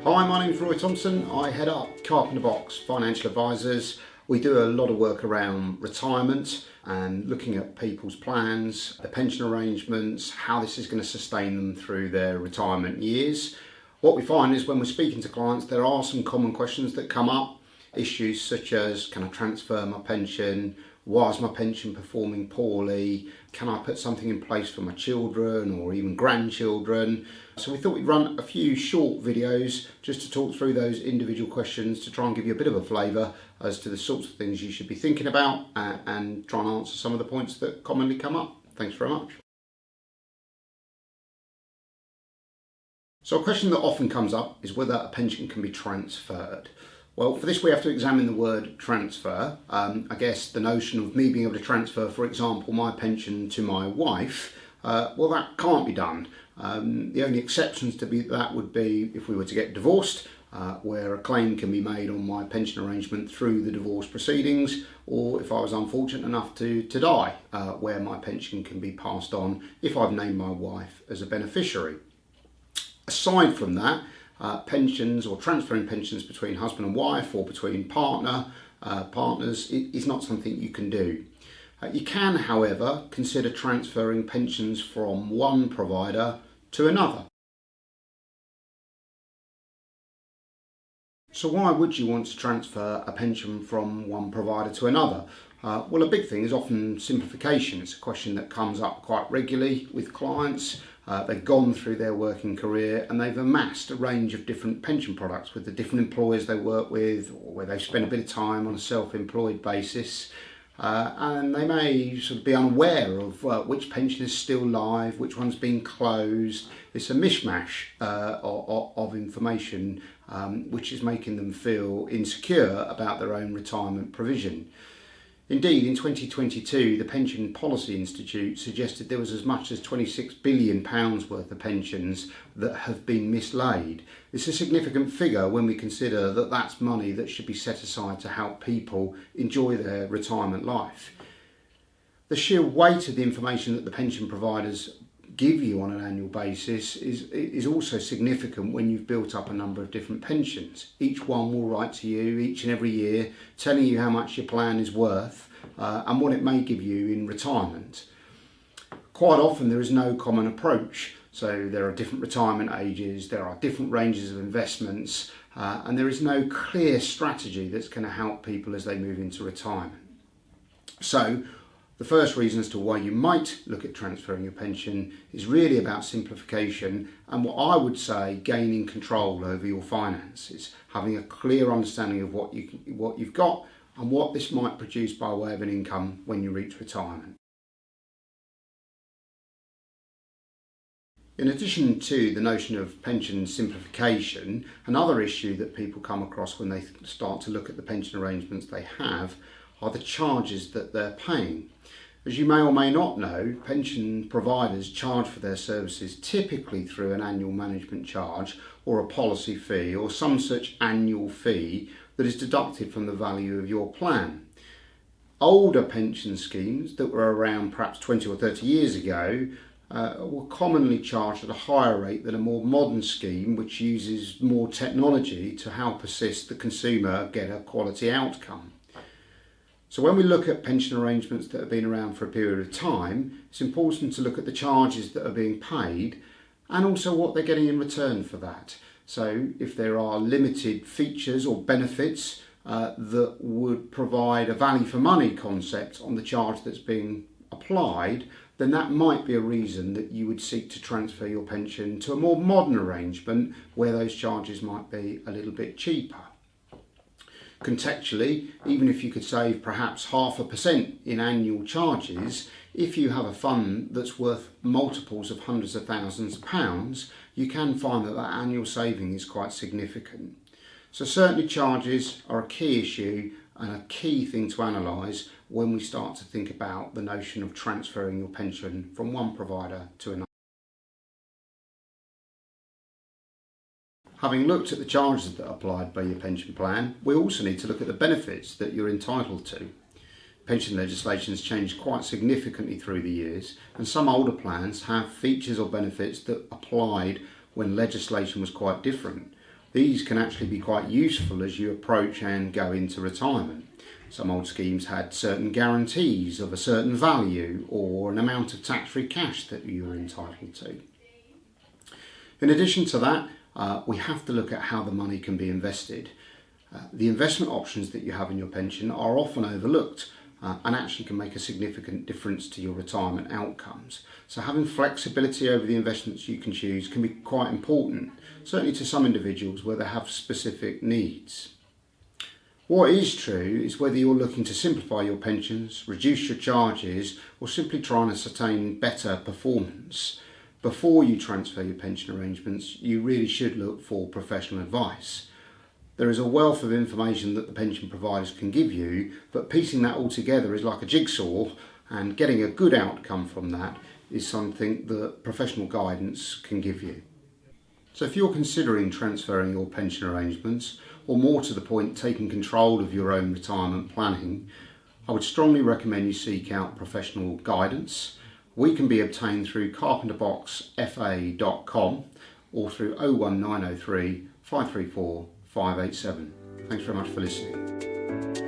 Hi, my name is Thompson. I head up Carpenter Box Financial Advisers. We do a lot of work around retirement and looking at people's plans, the pension arrangements, how this is going to sustain them through their retirement years. What we find is when we're speaking to clients, there are some common questions that come up. Issues such as, can I transfer my pension? Why is my pension performing poorly? Can I put something in place for my children or even grandchildren? So we thought we'd run a few short videos just to talk through those individual questions to try and give you a bit of a flavour as to the sorts of things you should be thinking about and try and answer some of the points that commonly come up. Thanks very much. So a question that often comes up is whether a pension can be transferred. Well, for this we have to examine the word transfer. I guess the notion of me being able to transfer, for example, my pension to my wife, well, that can't be done. The only exceptions to that would be if we were to get divorced, where a claim can be made on my pension arrangement through the divorce proceedings, or if I was unfortunate enough to die, where my pension can be passed on if I've named my wife as a beneficiary. Aside from that, pensions or transferring pensions between husband and wife or between partners is not something you can do. You can, however, consider transferring pensions from one provider to another. So why would you want to transfer a pension from one provider to another? Well, a big thing is often simplification. It's a question that comes up quite regularly with clients. They've gone through their working career and they've amassed a range of different pension products with the different employers they work with, or where they've spent a bit of time on a self-employed basis. And they may sort of be unaware of which pension is still live, which one's been closed. It's a mishmash of information which is making them feel insecure about their own retirement provision. Indeed, in 2022, the Pension Policy Institute suggested there was as much as £26 billion worth of pensions that have been mislaid. It's a significant figure when we consider that that's money that should be set aside to help people enjoy their retirement life. The sheer weight of the information that the pension providers give you on an annual basis is also significant when you've built up a number of different pensions. Each one will write to you each and every year telling you how much your plan is worth and what it may give you in retirement. Quite often there is no common approach, so there are different retirement ages, there are different ranges of investments, and there is no clear strategy that's going to help people as they move into retirement. So the first reason as to why you might look at transferring your pension is really about simplification and what I would say gaining control over your finances, having a clear understanding of what you've got and what this might produce by way of an income when you reach retirement. In addition to the notion of pension simplification, another issue that people come across when they start to look at the pension arrangements they have are the charges that they're paying. As you may or may not know, pension providers charge for their services typically through an annual management charge or a policy fee or some such annual fee that is deducted from the value of your plan. Older pension schemes that were around perhaps 20 or 30 years ago were commonly charged at a higher rate than a more modern scheme which uses more technology to help assist the consumer get a quality outcome. So when we look at pension arrangements that have been around for a period of time, it's important to look at the charges that are being paid and also what they're getting in return for that. So if there are limited features or benefits that would provide a value for money concept on the charge that's being applied, then that might be a reason that you would seek to transfer your pension to a more modern arrangement where those charges might be a little bit cheaper. Contextually, even if you could save perhaps 0.5% in annual charges, if you have a fund that's worth multiples of hundreds of thousands of pounds, you can find that that annual saving is quite significant. So certainly charges are a key issue and a key thing to analyse when we start to think about the notion of transferring your pension from one provider to another. Having looked at the charges that are applied by your pension plan, we also need to look at the benefits that you're entitled to. Pension legislation has changed quite significantly through the years, and some older plans have features or benefits that applied when legislation was quite different. These can actually be quite useful as you approach and go into retirement. Some old schemes had certain guarantees of a certain value or an amount of tax-free cash that you were entitled to. In addition to that, we have to look at how the money can be invested. The investment options that you have in your pension are often overlooked and actually can make a significant difference to your retirement outcomes. So having flexibility over the investments you can choose can be quite important, certainly to some individuals where they have specific needs. What is true is whether you're looking to simplify your pensions, reduce your charges, or simply try and ascertain better performance, before you transfer your pension arrangements, you really should look for professional advice. There is a wealth of information that the pension providers can give you, but piecing that all together is like a jigsaw, and getting a good outcome from that is something that professional guidance can give you. So if you're considering transferring your pension arrangements, or more to the point, taking control of your own retirement planning, I would strongly recommend you seek out professional guidance. We can be obtained through carpenterboxfa.com or through 01903 534 587. Thanks very much for listening.